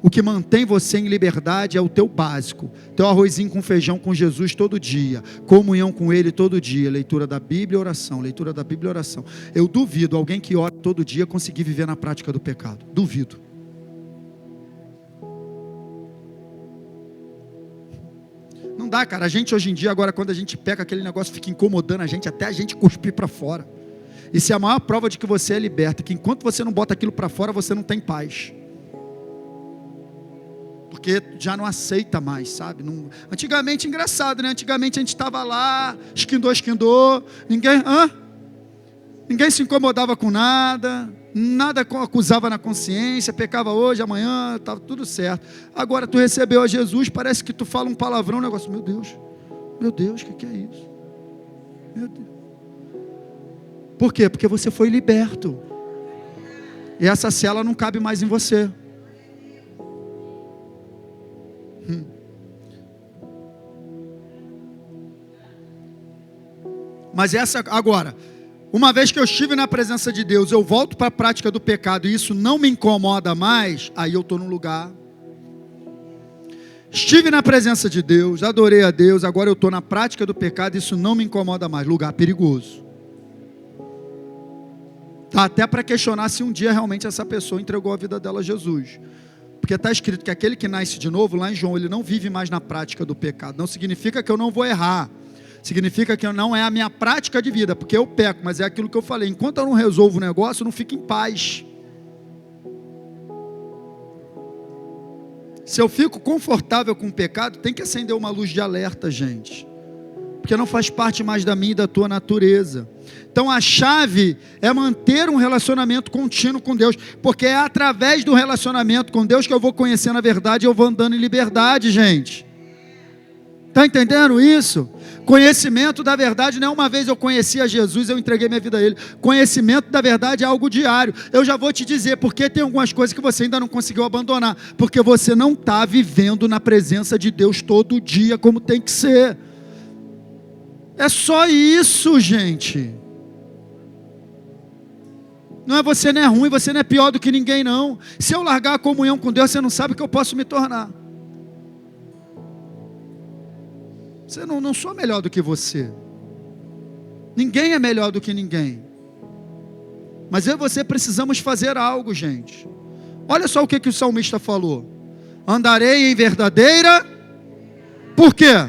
O que mantém você em liberdade é o teu básico. Teu arrozinho com feijão com Jesus todo dia. Comunhão com Ele todo dia. Leitura da Bíblia e oração. Leitura da Bíblia e oração. Eu duvido alguém que ora todo dia conseguir viver na prática do pecado. Duvido. Não dá, cara. A gente hoje em dia, agora quando a gente peca, aquele negócio fica incomodando a gente, até a gente cuspir para fora. Isso é a maior prova de que você é liberto, que enquanto você não bota aquilo para fora, você não tem paz. Porque já não aceita mais, sabe? Não... Antigamente, engraçado, né? Antigamente a gente estava lá, esquindou, ninguém se incomodava com nada, nada acusava na consciência, pecava hoje, amanhã, estava tudo certo. Agora tu recebeu a Jesus, parece que tu fala um palavrão, um negócio, meu Deus, o que é isso? Meu Deus. Por quê? Porque você foi liberto. E essa cela não cabe mais em você. Mas agora, uma vez que eu estive na presença de Deus, eu volto para a prática do pecado e isso não me incomoda mais, aí eu estou num lugar. Estive na presença de Deus, adorei a Deus, agora eu estou na prática do pecado, isso não me incomoda mais, lugar perigoso. Tá até para questionar se um dia realmente essa pessoa entregou a vida dela a Jesus. Porque está escrito que aquele que nasce de novo, lá em João, ele não vive mais na prática do pecado. Não significa que eu não vou errar. Significa que não é a minha prática de vida, porque eu peco, mas é aquilo que eu falei. Enquanto eu não resolvo o negócio, eu não fico em paz. Se eu fico confortável com o pecado, tem que acender uma luz de alerta, gente. Porque não faz parte mais da minha e da tua natureza. Então a chave é manter um relacionamento contínuo com Deus, porque é através do relacionamento com Deus que eu vou conhecendo a verdade e eu vou andando em liberdade, gente. Está entendendo isso? Conhecimento da verdade não é uma vez eu conheci a Jesus, eu entreguei minha vida a Ele. Conhecimento da verdade é algo diário. Eu já vou te dizer, porque tem algumas coisas que você ainda não conseguiu abandonar, porque você não está vivendo na presença de Deus todo dia como tem que ser. É só isso, gente. Não é você não é ruim, você não é pior do que ninguém, não. Se eu largar a comunhão com Deus, você não sabe o que eu posso me tornar. Você não sou melhor do que você. Ninguém é melhor do que ninguém. Mas eu e você precisamos fazer algo, gente. Olha só o que o salmista falou. Andarei em verdadeira. Por quê?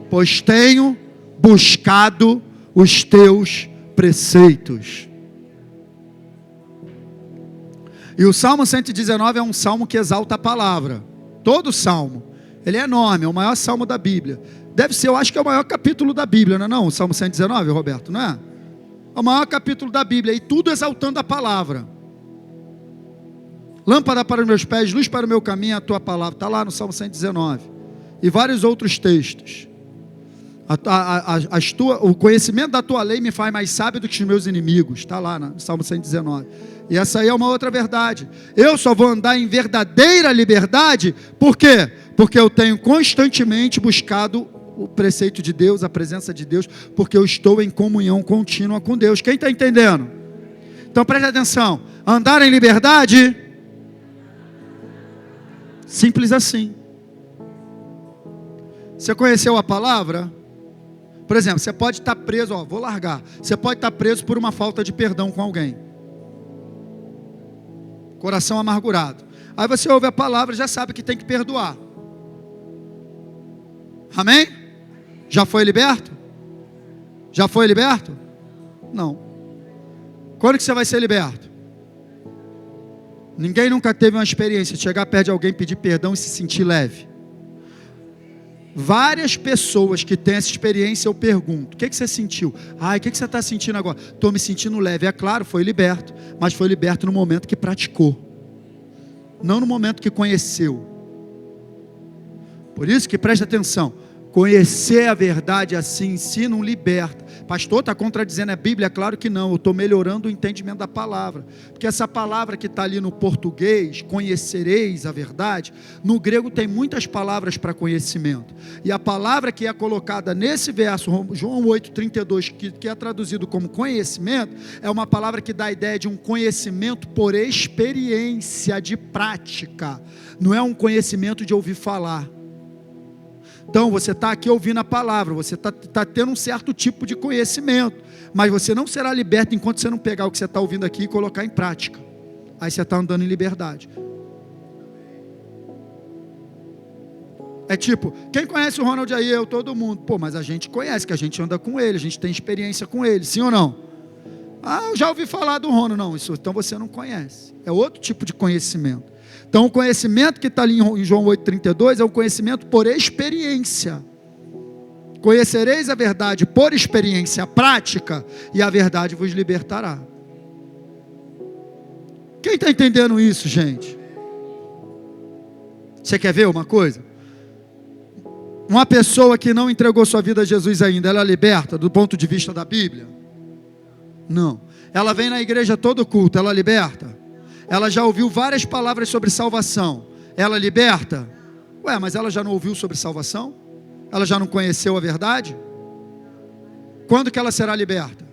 Pois tenho buscado os teus preceitos. E o Salmo 119 é um salmo que exalta a palavra. Todo salmo. Ele é enorme, é o maior salmo da Bíblia. Deve ser, eu acho que é o maior capítulo da Bíblia, não é não? O Salmo 119, Roberto, não é? É o maior capítulo da Bíblia, e tudo exaltando a palavra. Lâmpada para os meus pés, luz para o meu caminho, a tua palavra. Está lá no Salmo 119. E vários outros textos. O conhecimento da tua lei me faz mais sábio do que os meus inimigos. Está lá no Salmo 119. E essa aí é uma outra verdade. Eu só vou andar em verdadeira liberdade. Por quê? Porque eu tenho constantemente buscado o preceito de Deus, a presença de Deus, porque eu estou em comunhão contínua com Deus. Quem está entendendo? Então preste atenção. Andar em liberdade, simples assim. Você conheceu a palavra? Por exemplo, você pode estar preso, vou largar. Você pode estar preso por uma falta de perdão com alguém. Coração amargurado. Aí você ouve a palavra e já sabe que tem que perdoar. Amém? Já foi liberto? Já foi liberto? Não. Quando que você vai ser liberto? Ninguém nunca teve uma experiência de chegar perto de alguém, pedir perdão e se sentir leve. Várias pessoas que têm essa experiência, eu pergunto: o que você sentiu? O que você está sentindo agora? Estou me sentindo leve. É claro, foi liberto, mas foi liberto no momento que praticou, não no momento que conheceu. Por isso que preste atenção. Conhecer a verdade assim em si não liberta. Pastor, está contradizendo a Bíblia? É claro que não, eu estou melhorando o entendimento da palavra. Porque essa palavra que está ali no português, conhecereis a verdade, no grego tem muitas palavras para conhecimento. E a palavra que é colocada nesse verso, João 8,32, que é traduzido como conhecimento, é uma palavra que dá a ideia de um conhecimento por experiência de prática. Não é um conhecimento de ouvir falar. Então você está aqui ouvindo a palavra, você está tendo um certo tipo de conhecimento, mas você não será liberto enquanto você não pegar o que você está ouvindo aqui e colocar em prática. Aí você está andando em liberdade. É tipo, quem conhece o Ronald aí? Eu, todo mundo. Pô, mas a gente conhece, que a gente anda com ele, a gente tem experiência com ele, sim ou não? Eu já ouvi falar do Ronald. Não, isso então você não conhece. É outro tipo de conhecimento. Então o conhecimento que está ali em João 8,32 é o conhecimento por experiência. Conhecereis a verdade por experiência prática, e a verdade vos libertará. Quem está entendendo isso, gente? Você quer ver uma coisa? Uma pessoa que não entregou sua vida a Jesus ainda, ela é liberta do ponto de vista da Bíblia? Não. Ela vem na igreja todo culto, ela é liberta? Ela já ouviu várias palavras sobre salvação, ela liberta? Mas ela já não ouviu sobre salvação? Ela já não conheceu a verdade? Quando que ela será liberta?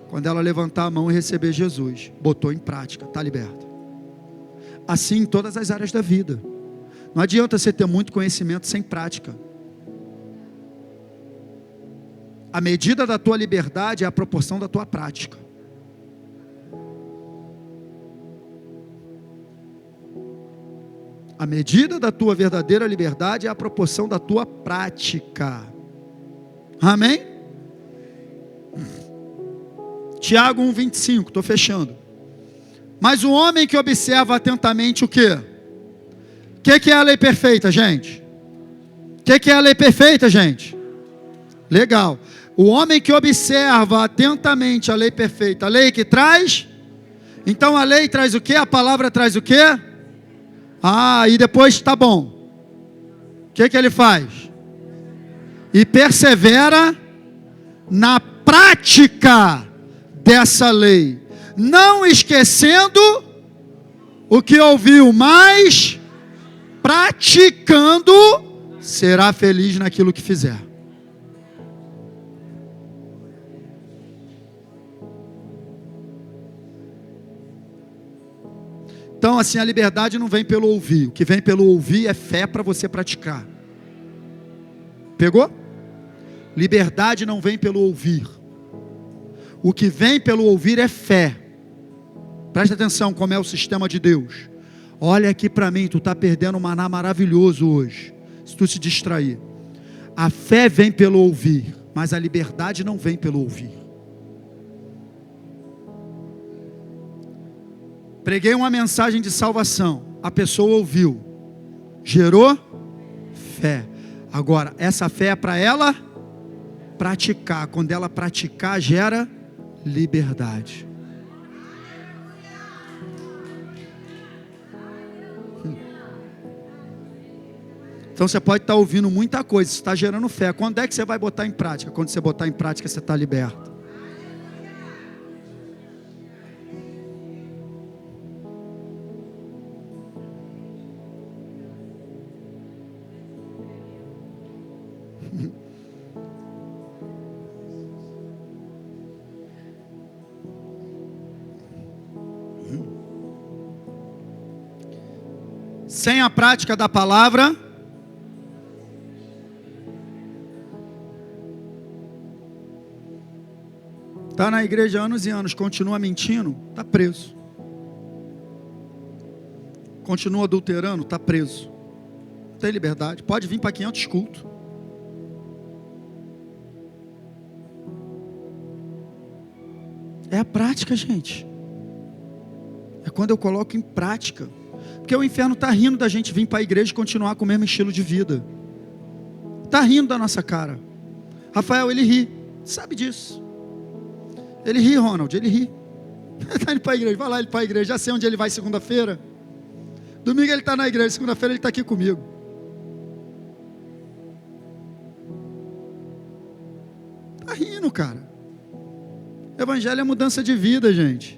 Quando ela levantar a mão e receber Jesus, botou em prática, está liberta. Assim em todas as áreas da vida. Não adianta você ter muito conhecimento sem prática. A medida da tua liberdade é a proporção da tua prática. A medida da tua verdadeira liberdade é a proporção da tua prática. Amém? Tiago 1,25, estou fechando. Mas o homem que observa atentamente o quê? O que é a lei perfeita, gente? O que é a lei perfeita, gente? Legal. O homem que observa atentamente a lei perfeita, a lei que traz. Então a lei traz o quê? A palavra traz o quê? E depois tá bom. O que ele faz? E persevera na prática dessa lei, não esquecendo o que ouviu, mas praticando, será feliz naquilo que fizer. Então, assim, a liberdade não vem pelo ouvir. O que vem pelo ouvir é fé para você praticar. Pegou? Liberdade não vem pelo ouvir. O que vem pelo ouvir é fé. Presta atenção como é o sistema de Deus. Olha aqui para mim, tu está perdendo um maná maravilhoso hoje, se tu se distrair. A fé vem pelo ouvir, mas a liberdade não vem pelo ouvir. Preguei uma mensagem de salvação, a pessoa ouviu, gerou fé. Agora, essa fé é para ela praticar. Quando ela praticar, gera liberdade. Então você pode estar ouvindo muita coisa, isso está gerando fé. Quando é que você vai botar em prática? Quando você botar em prática, você está liberto. Sem a prática da palavra, está na igreja há anos e anos, continua mentindo, está preso. Continua adulterando, está preso. Não tem liberdade, pode vir para 500 cultos. É a prática, gente. É quando eu coloco em prática. Porque o inferno está rindo da gente vir para a igreja e continuar com o mesmo estilo de vida. Está rindo da nossa cara. Rafael, ele ri, sabe disso. Ele ri, Ronald, ele ri. Está indo para a igreja, vai lá ele para a igreja. Já sei onde ele vai segunda-feira. Domingo ele está na igreja, segunda-feira ele está aqui comigo. Está rindo, cara. Evangelho é mudança de vida, gente.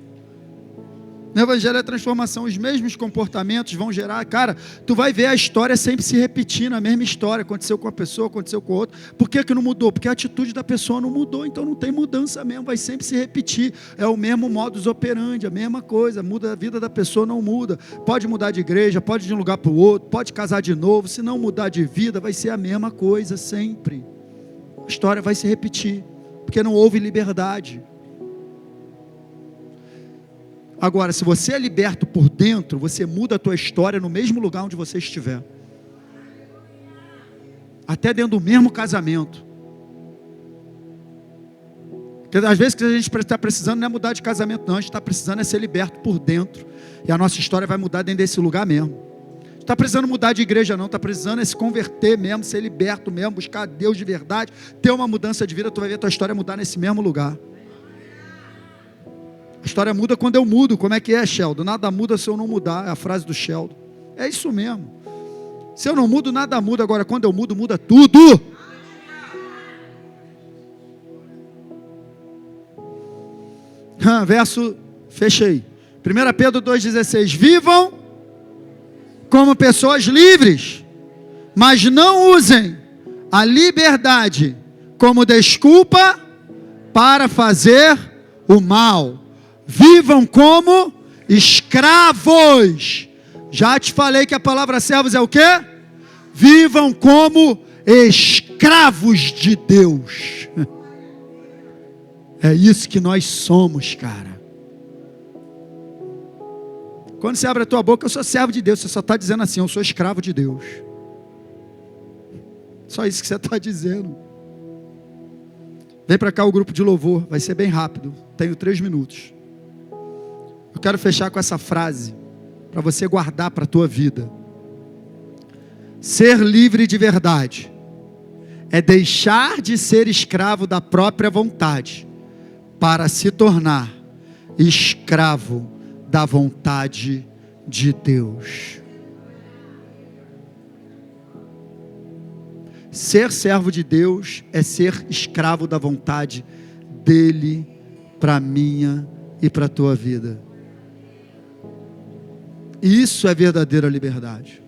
No Evangelho é transformação. Os mesmos comportamentos vão gerar. Cara, tu vai ver a história sempre se repetindo. A mesma história. Aconteceu com uma pessoa, aconteceu com outra. Por que não mudou? Porque a atitude da pessoa não mudou. Então não tem mudança mesmo. Vai sempre se repetir. É o mesmo modus operandi. A mesma coisa. Muda a vida da pessoa, não muda. Pode mudar de igreja, pode ir de um lugar para o outro. Pode casar de novo. Se não mudar de vida, vai ser a mesma coisa sempre. A história vai se repetir. Porque não houve liberdade. Agora, se você é liberto por dentro, você muda a tua história no mesmo lugar onde você estiver. Até dentro do mesmo casamento. Porque às vezes que a gente está precisando não é mudar de casamento não, a gente está precisando é ser liberto por dentro. E a nossa história vai mudar dentro desse lugar mesmo. Não está precisando mudar de igreja não, está precisando é se converter mesmo, ser liberto mesmo, buscar Deus de verdade, ter uma mudança de vida, tu vai ver a tua história mudar nesse mesmo lugar. A história muda quando eu mudo. Como é que é, Sheldon? Nada muda se eu não mudar. É a frase do Sheldon. É isso mesmo. Se eu não mudo, nada muda. Agora, quando eu mudo, muda tudo. Verso, fechei. 1 Pedro 2,16. Vivam como pessoas livres, mas não usem a liberdade como desculpa para fazer o mal. Vivam como escravos. Já te falei que a palavra servos é o quê? Vivam como escravos de Deus. É isso que nós somos, cara. Quando você abre a tua boca, eu sou servo de Deus. Você só está dizendo assim, eu sou escravo de Deus. Só isso que você está dizendo. Vem para cá o grupo de louvor, vai ser bem rápido, tenho 3 minutos. Eu quero fechar com essa frase, para você guardar para a tua vida. Ser livre de verdade é deixar de ser escravo da própria vontade para se tornar escravo da vontade de Deus. Ser servo de Deus é ser escravo da vontade dele para a minha e para a tua vida. Isso é verdadeira liberdade.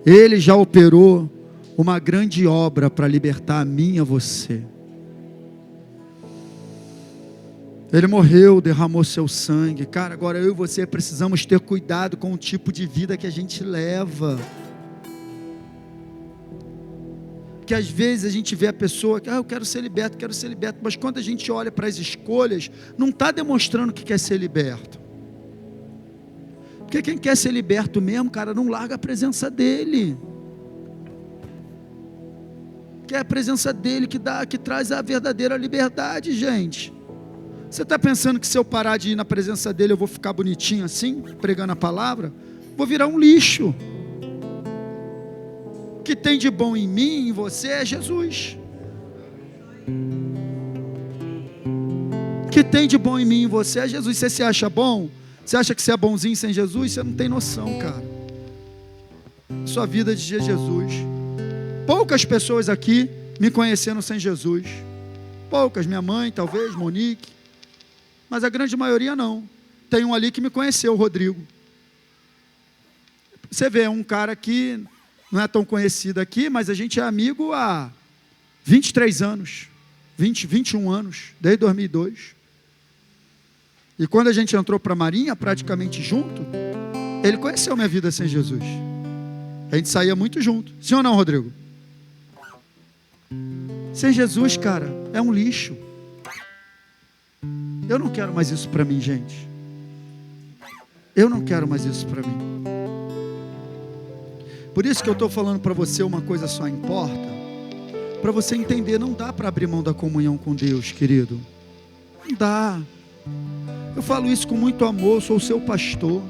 Ele já operou uma grande obra para libertar a mim e a você. Ele morreu, derramou seu sangue. Cara, agora eu e você precisamos ter cuidado com o tipo de vida que a gente leva. Porque às vezes a gente vê a pessoa que, eu quero ser liberto, mas quando a gente olha para as escolhas, não está demonstrando que quer ser liberto. Porque quem quer ser liberto mesmo, cara, não larga a presença dele. Que é a presença dele que traz a verdadeira liberdade, gente. Você está pensando que se eu parar de ir na presença dele, eu vou ficar bonitinho assim, pregando a palavra? Vou virar um lixo. O que tem de bom em mim, em você, é Jesus. O que tem de bom em mim, em você, é Jesus. Você se acha bom? Você acha que você é bonzinho sem Jesus? Você não tem noção, cara. Sua vida de Jesus. Poucas pessoas aqui me conheceram sem Jesus. Poucas, minha mãe, talvez, Monique. Mas a grande maioria não. Tem um ali que me conheceu, o Rodrigo. Você vê, um cara que não é tão conhecido aqui, mas a gente é amigo há 23 anos. 21 anos, desde 2002. E quando a gente entrou para a Marinha, praticamente junto, ele conheceu minha vida sem Jesus. A gente saía muito junto. Sim ou não, Rodrigo? Sem Jesus, cara, é um lixo. Eu não quero mais isso para mim, gente. Eu não quero mais isso para mim. Por isso que eu estou falando para você, uma coisa só importa. Para você entender, não dá para abrir mão da comunhão com Deus, querido. Não dá. Eu falo isso com muito amor, sou o seu pastor.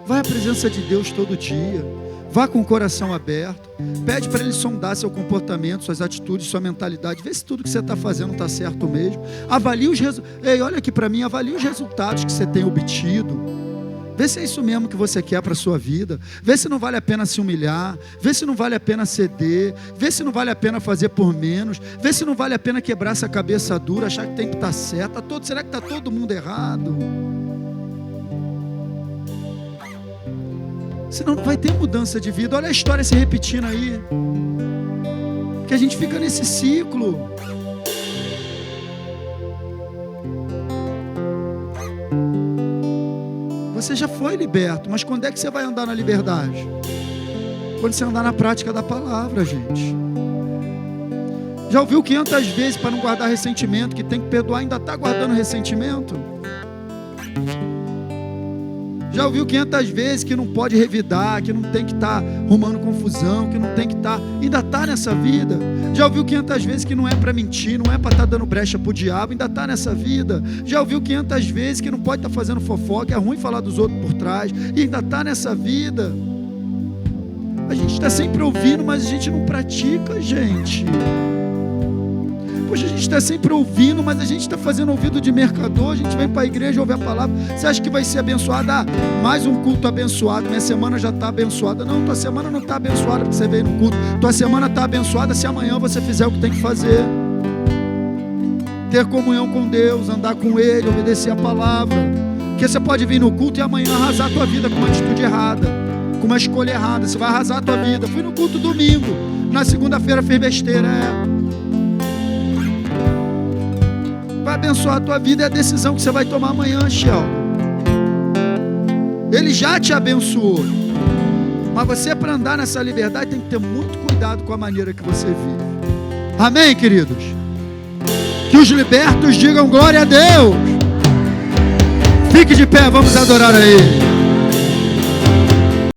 Vai à presença de Deus todo dia. Vá com o coração aberto. Pede para Ele sondar seu comportamento, suas atitudes, sua mentalidade. Vê se tudo que você está fazendo está certo mesmo. Avalie os resultados. Ei, olha aqui para mim, avalie os resultados que você tem obtido. Vê se é isso mesmo que você quer para a sua vida. Vê se não vale a pena se humilhar. Vê se não vale a pena ceder. Vê se não vale a pena fazer por menos. Vê se não vale a pena quebrar essa cabeça dura, achar que tem que estar certo. Será que está todo mundo errado? Senão não vai ter mudança de vida. Olha a história se repetindo aí. Que a gente fica nesse ciclo. Você já foi liberto, mas quando é que você vai andar na liberdade? Quando você andar na prática da palavra, gente. Já ouviu 500 vezes para não guardar ressentimento, que tem que perdoar, ainda está guardando ressentimento? Já ouviu 500 vezes que não pode revidar, que não tem que estar arrumando confusão, que não tem que estar, ainda está nessa vida. Já ouviu 500 vezes que não é para mentir, não é para estar dando brecha para o diabo, ainda está nessa vida. Já ouviu 500 vezes que não pode estar fazendo fofoca, é ruim falar dos outros por trás, e ainda está nessa vida. A gente está sempre ouvindo, mas a gente não pratica, gente. Poxa, a gente está sempre ouvindo, mas a gente está fazendo ouvido de mercador. A gente vem para a igreja, ouve a palavra. Você acha que vai ser abençoado? Mais um culto abençoado. Minha semana já está abençoada. Não, tua semana não está abençoada porque você veio no culto. Tua semana está abençoada se amanhã você fizer o que tem que fazer. Ter comunhão com Deus, andar com Ele, obedecer a palavra. Porque você pode vir no culto e amanhã arrasar a tua vida com uma atitude errada, com uma escolha errada. Você vai arrasar a tua vida. Fui no culto domingo, na segunda-feira fez besteira. Vai abençoar a tua vida, é a decisão que você vai tomar amanhã, Sheldon. Ele já te abençoou, mas você, para andar nessa liberdade, tem que ter muito cuidado com a maneira que você vive. Amém, queridos? Que os libertos digam glória a Deus. Fique de pé, vamos adorar a Ele.